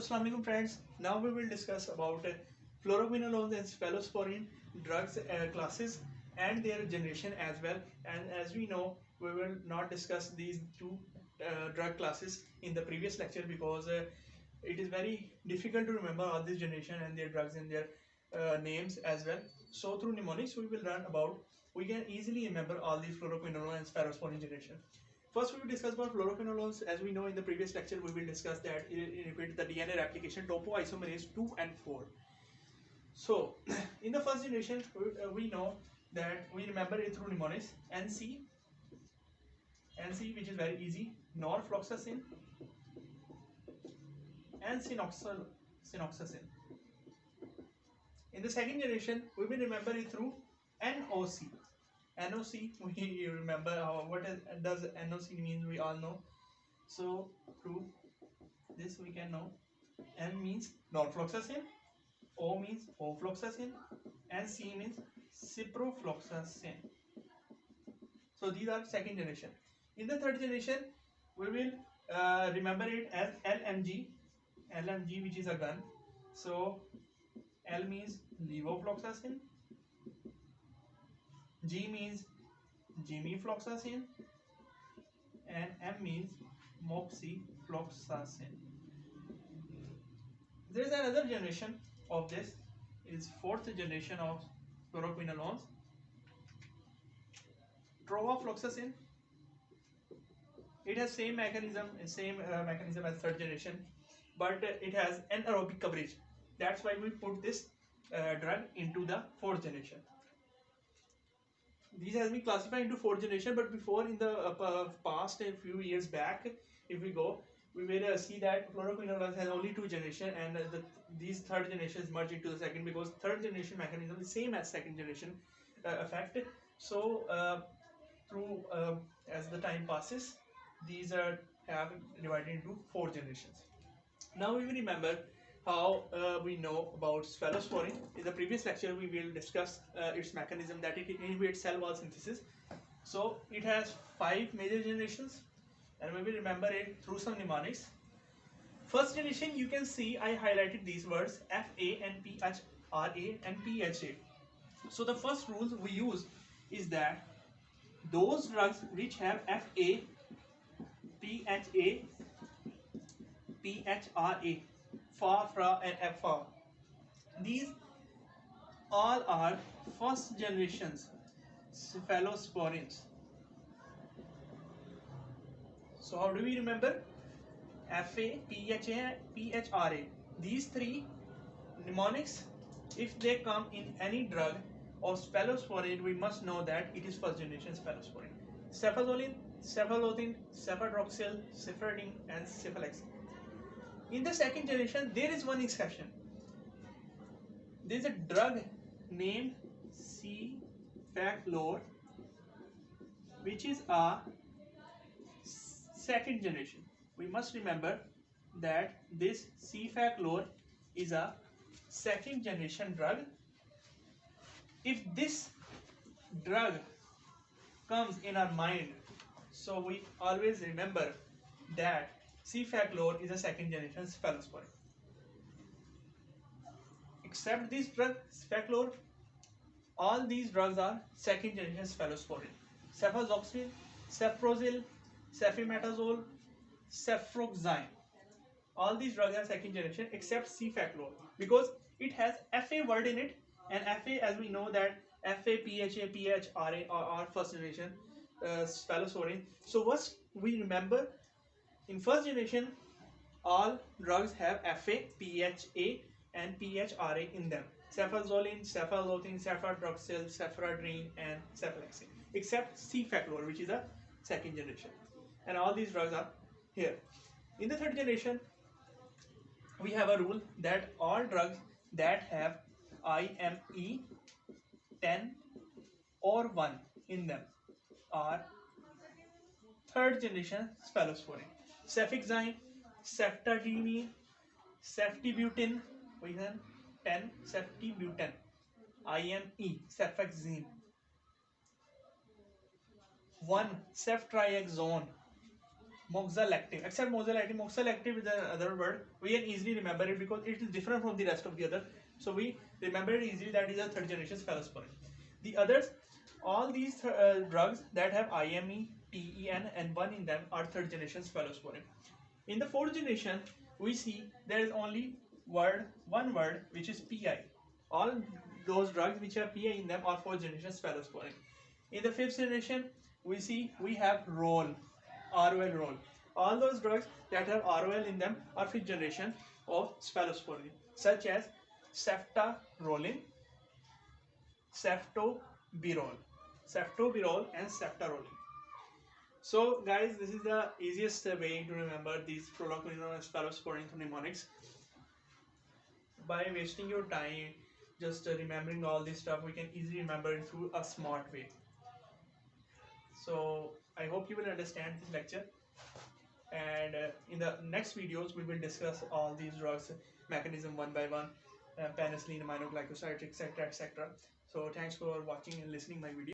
Assalamu alaikum friends. Now we will discuss about fluoroquinolones and cephalosporin drugs classes and their generation as well. And as we know, we will not discuss these two drug classes in the previous lecture because it is very difficult to remember all this generation and their drugs and their names as well. So through mnemonics we will learn about, we can easily remember all these fluoroquinolone and cephalosporin generation. First, we will discuss about fluoroquinolones. As we know in the previous lecture, we will discuss that it inhibits the DNA replication topoisomerase 2 and 4. So, in the first generation, we know that we remember it through mnemonics. NC, which is very easy, norfloxacin, and synoxacin. In the second generation, we will remember it through NOC. NOC, we remember what does NOC mean, we all know. So through this we can know N means norfloxacin, O means ofloxacin, and C means ciprofloxacin. So these are second generation. In the third generation, we will remember it as LMG, which is a gun. So L means levofloxacin, G means gemifloxacin, and M means moxifloxacin. There is another generation of this, is fourth generation of fluoroquinolones, trovafloxacin. It has same mechanism as third generation, but it has anaerobic coverage. That's why we put this drug into the fourth generation. These has been classified into fourth generation, but before, in the past, a few years back, if we go, we will see that fluoroquinolones has only two generations, and these third generations merge into the second, because third generation mechanism is same as second generation effect. So through as the time passes, these have divided into four generations. Now we will remember how we know about cephalosporin. In the previous lecture, we will discuss its mechanism, that it inhibits cell wall synthesis. So it has 5 major generations, and we will remember it through some mnemonics. First generation, you can see I highlighted these words FA and PHRA and PHA. So the first rule we use is that those drugs which have FA, PHA, PHRA, FA, and FA, these all are first generations cephalosporins. So how do we remember? FA, PHA, PHRA. These three mnemonics, if they come in any drug or cephalosporin, we must know that it is first generation cephalosporin. Cefazolin, cephalothine, cefadroxil, ceferdin, and cephalexin. In the second generation, there is one exception. There is a drug named Cephaclor, which is a second generation. We must remember that this Cephaclor is a second generation drug. If this drug comes in our mind, so we always remember that Cephaclor is a second generation cephalosporin. Except this drug, Cephaclor, all these drugs are second generation cephalosporin. Cephalosporin, ceprozil, cefimetazole, cefroxime. All these drugs are second generation except Cephaclor, because it has FA word in it, and FA, as we know that FA, PHA, PHRA are first generation cephalosporin. So what we remember, in first generation, all drugs have FA, PHA, and PHRA in them. Cefazolin, cephalothine, cefadroxil, cephadrine, and cephalexin, except Cephaclor, which is a second generation. And all these drugs are here. In the third generation, we have a rule that all drugs that have IME 10 or 1 in them are third generation cephalosporin. Cefixime, ceftadine, ceftibutin, we have 10, ceftibutin, IME, cefixime. 1, ceftriaxone, moxalactive. Except moxalactive is another word. We can easily remember it because it is different from the rest of the other. So we remember it easily. That is a third generation cephalosporin. The others, all these drugs that have IME, TEN, and 1 in them are third generation cephalosporin. In the fourth generation, we see there is only one word which is PI. All those drugs which have PI in them are fourth generation cephalosporin. In the fifth generation, we have ROL. All those drugs that have ROL in them are fifth generation of cephalosporin, such as ceftaroline, ceftobirol, and ceftaroline. So guys, this is the easiest way to remember these fluoroquinolones and cephalosporin mnemonics. By wasting your time just remembering all this stuff, we can easily remember it through a smart way. So I hope you will understand this lecture, and in the next videos we will discuss all these drugs mechanism one by one, penicillin, aminoglycosides, etc. So thanks for watching and listening my video.